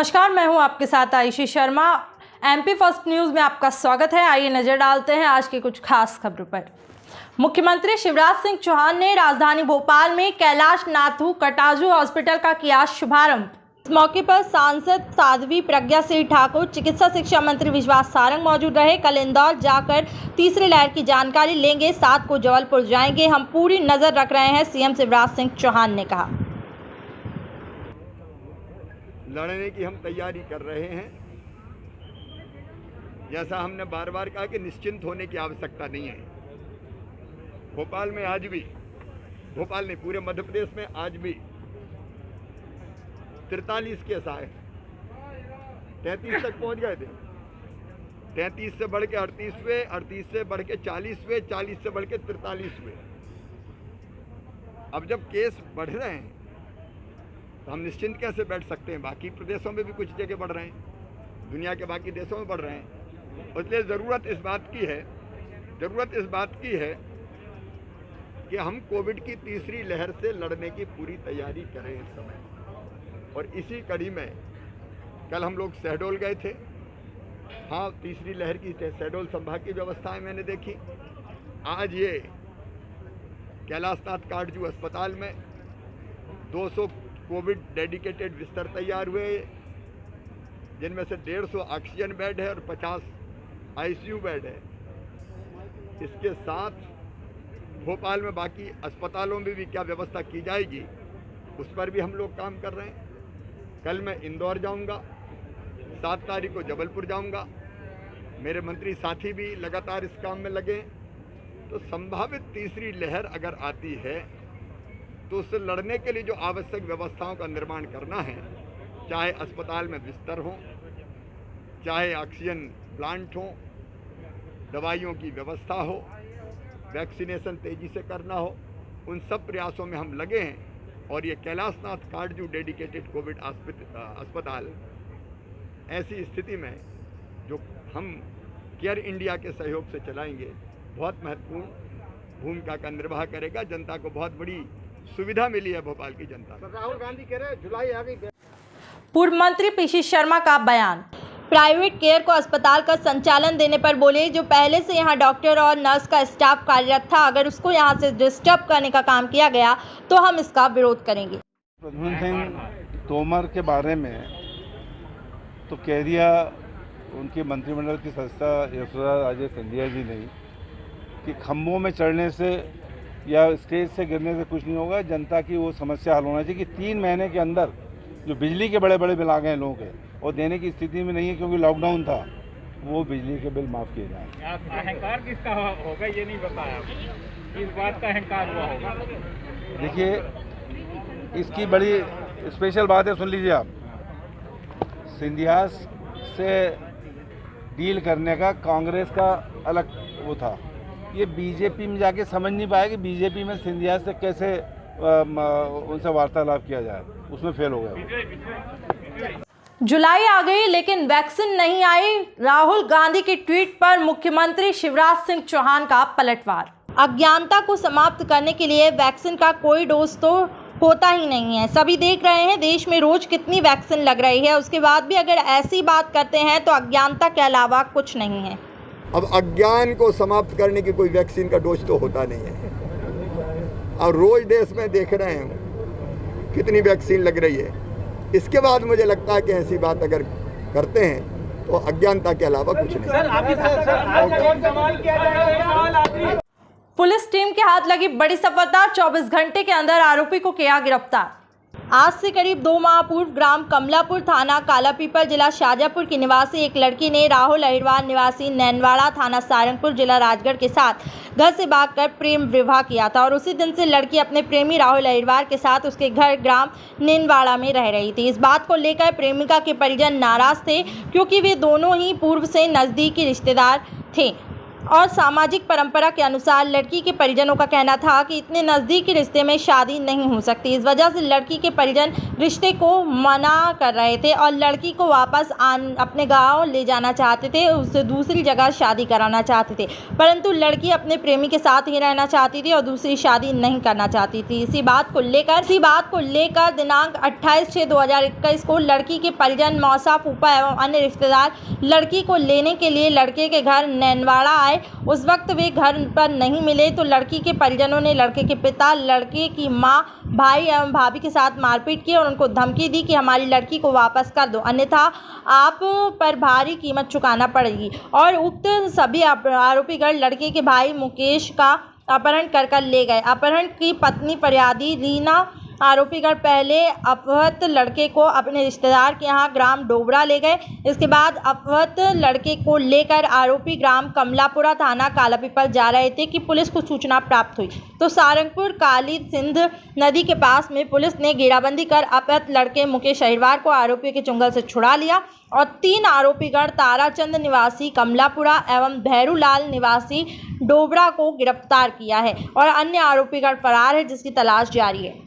नमस्कार, मैं हूं आपके साथ Ayushi Sharma. MP first news में आपका स्वागत है। आइए नजर डालते हैं आज की कुछ खास खबरों पर। मुख्यमंत्री शिवराज सिंह चौहान ने राजधानी भोपाल में कैलाश नाथू कटाजू हॉस्पिटल का किया शुभारंभ। इस मौके पर सांसद साध्वी प्रज्ञा सिंह ठाकुर, चिकित्सा शिक्षा मंत्री विश्वास सारंग मौजूद रहे। कल इंदौर जाकर तीसरी लहर की जानकारी लेंगे, 7 को जबलपुर जाएंगे। हम पूरी नजर रख रहे हैं, सीएम शिवराज सिंह चौहान ने कहा। लड़ने की हम तैयारी कर रहे हैं। जैसा हमने बार बार कहा कि निश्चिंत होने की आवश्यकता नहीं है। भोपाल में आज भी, भोपाल नहीं पूरे मध्य प्रदेश में आज भी 43 केस आए, 33 तक पहुंच गए थे। 33 से बढ़ के 38 हुए, 38 से बढ़ के 40 हुए, 40 से बढ़ के 43 हुए। अब जब केस बढ़ रहे हैं तो हम निश्चिंत कैसे बैठ सकते हैं? बाकी प्रदेशों में भी कुछ जगह बढ़ रहे हैं, दुनिया के बाकी देशों में बढ़ रहे हैं। इसलिए ज़रूरत इस बात की है कि हम कोविड की तीसरी लहर से लड़ने की पूरी तैयारी करें इस समय। और इसी कड़ी में कल हम लोग शहडोल गए थे। हाँ, तीसरी लहर की शहडोल संभाग की व्यवस्थाएं मैंने देखी। आज ये कैलाशनाथ काटजू अस्पताल में 200 कोविड डेडिकेटेड बिस्तर तैयार हुए, जिनमें से 150 ऑक्सीजन बेड है और 50 आईसीयू बेड है। इसके साथ भोपाल में बाकी अस्पतालों में भी क्या व्यवस्था की जाएगी, उस पर भी हम लोग काम कर रहे हैं। कल मैं इंदौर जाऊंगा, 7 तारीख को जबलपुर जाऊंगा। मेरे मंत्री साथी भी लगातार इस काम में लगे। तो संभावित तीसरी लहर अगर आती है तो उससे लड़ने के लिए जो आवश्यक व्यवस्थाओं का निर्माण करना है, चाहे अस्पताल में बिस्तर हो, चाहे ऑक्सीजन प्लांट हो, दवाइयों की व्यवस्था हो, वैक्सीनेशन तेजी से करना हो, उन सब प्रयासों में हम लगे हैं। और ये कैलाशनाथ काटजू डेडिकेटेड कोविड अस्पताल ऐसी स्थिति में जो हम केयर इंडिया के सहयोग से चलाएंगे, बहुत महत्वपूर्ण भूमिका का निर्वाह करेगा। जनता को बहुत बड़ी सुविधा मिली है भोपाल की जनता। राहुल गांधी कह रहे हैं जुलाई आ गई। पूर्व मंत्री पीसी शर्मा का बयान। प्राइवेट केयर को अस्पताल का संचालन देने पर बोले, जो पहले से यहां डॉक्टर और नर्स का स्टाफ कार्यरत था, अगर उसको यहां से डिस्टर्ब करने का काम किया गया तो हम इसका विरोध करेंगे। प्रद्युम्न सिंह तोमर के बारे में तो कह दिया उनके मंत्रिमंडल की सदस्य यशोदा राजे सिंधिया जी ने कि खंभों में चढ़ने से या स्टेज से गिरने से कुछ नहीं होगा। जनता की वो समस्या हल होना चाहिए कि 3 महीने के अंदर जो बिजली के बड़े बड़े बिल आ गए लोगों के, और देने की स्थिति में नहीं है क्योंकि लॉकडाउन था, वो बिजली के बिल माफ़ किए जाएँ। अहंकार किसका होगा ये नहीं बताया, किस बात का अहंकार हुआ होगा? देखिए, इसकी बड़ी स्पेशल बात है, सुन लीजिए आप। सिंधिया से डील करने का कांग्रेस का अलग वो था। ये बीजेपी में जाके समझ नहीं पाया कि बीजेपी में सिंधिया से कैसे उनसे वार्तालाप किया जाए, उसमें फेल हो गया। जुलाई आ गई लेकिन वैक्सीन नहीं आई। राहुल गांधी की ट्वीट पर मुख्यमंत्री शिवराज सिंह चौहान का पलटवार। अज्ञानता को समाप्त करने के लिए वैक्सीन का कोई डोज तो होता ही नहीं है। सभी देख रहे हैं देश में रोज कितनी वैक्सीन लग रही है, उसके बाद भी अगर ऐसी बात करते हैं तो अज्ञानता के अलावा कुछ नहीं है। अब अज्ञान को समाप्त करने की कोई वैक्सीन का डोज तो होता नहीं है। और रोज देश में देख रहे हैं कितनी वैक्सीन लग रही है। इसके बाद मुझे लगता है कि ऐसी बात अगर करते हैं तो अज्ञानता के अलावा कुछ नहीं। पुलिस टीम के हाथ लगी बड़ी सफलता, 24 घंटे के अंदर आरोपी को किया गिरफ्तार। आज से करीब 2 माह पूर्व ग्राम कमलापुर, थाना कालापीपल, जिला शाजापुर की निवासी एक लड़की ने राहुल अहिरवार निवासी नैनवाड़ा, थाना सारंगपुर, जिला राजगढ़ के साथ घर से भागकर प्रेम विवाह किया था। और उसी दिन से लड़की अपने प्रेमी राहुल अहिरवार के साथ उसके घर ग्राम नैनवाड़ा में रह रही थी। इस बात को लेकर प्रेमिका के परिजन नाराज थे, क्योंकि वे दोनों ही पूर्व से नज़दीकी रिश्तेदार थे। और सामाजिक परंपरा के अनुसार लड़की के परिजनों का कहना था कि इतने नज़दीक के रिश्ते में शादी नहीं हो सकती। इस वजह से लड़की के परिजन रिश्ते को मना कर रहे थे और लड़की को वापस अपने गांव ले जाना चाहते थे, उससे दूसरी जगह शादी कराना चाहते थे। परंतु लड़की अपने प्रेमी के साथ ही रहना चाहती थी और दूसरी शादी नहीं करना चाहती थी। इसी बात को लेकर दिनांक 28/6/2021 को लड़की के परिजन, मौसा, फूफा एवं अन्य रिश्तेदार लड़की को लेने के लिए लड़के के घर नैनवाड़ा आए। उस वक्त वे घर पर नहीं मिले तो लड़की के परिजनों ने लड़के के पिता, लड़के की मां, भाई एवं भाभी के साथ मारपीट की और उनको धमकी दी कि हमारी लड़की को वापस कर दो, अन्यथा आप पर भारी कीमत चुकाना पड़ेगी। और उक्त सभी आरोपीगण लड़के के भाई मुकेश का अपहरण कर ले गए। अपहरण की पत्नी फरियादी रीना आरोपीगण पहले अपहृत लड़के को अपने रिश्तेदार के यहाँ ग्राम डोबरा ले गए। इसके बाद अपहृत लड़के को लेकर आरोपी ग्राम कमलापुरा थाना कालापीपल जा रहे थे कि पुलिस को सूचना प्राप्त हुई तो सारंगपुर काली सिंध नदी के पास में पुलिस ने घेराबंदी कर अपहृत लड़के मुकेश अहिरवार को आरोपियों के चुंगल से छुड़ा लिया और 3 आरोपीगण ताराचंद निवासी कमलापुरा एवं भैरूलाल निवासी डोबरा को गिरफ्तार किया है और अन्य आरोपीगण फरार है, जिसकी तलाश जारी है।